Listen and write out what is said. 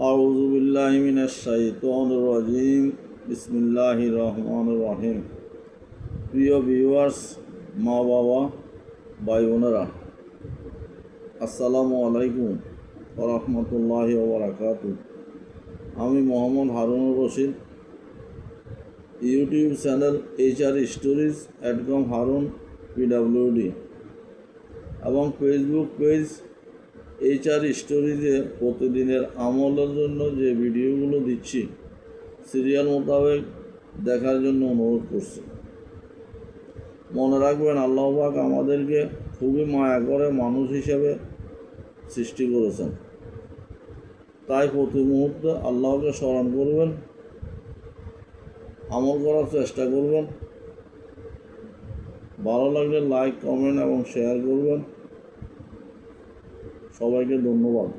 আউযু বিল্লাহি মিনাশ শাইতানির রাজিম। বিসমিল্লাহির রহমানির রহিম। প্রিয় ভিউয়ার্স, মা বাবা, ভাই বোনেরা, আসসালামু আলাইকুম ওয়া রাহমাতুল্লাহি ওয়া বারাকাতুহু। আমি Mohammad Harunur Rashid, YouTube channel HR stories @Harun PWD এবং ফেসবুক পেজ HR স্টোরিজে প্রতিদিনের আমলের জন্য যে ভিডিওগুলো দিচ্ছি সিরিয়াল মোতাবেক দেখার জন্য অনুরোধ করছি। মনে রাখবেন, আল্লাহ পাক আমাদেরকে খুবই মায়া করে মানুষ হিসেবে সৃষ্টি করেছেন। তাই প্রতি মুহূর্তে আল্লাহকে স্মরণ করবেন, আমল করার চেষ্টা করবেন। ভালো লাগলে লাইক, কমেন্ট এবং শেয়ার করবেন। সবাইকে ধন্যবাদ।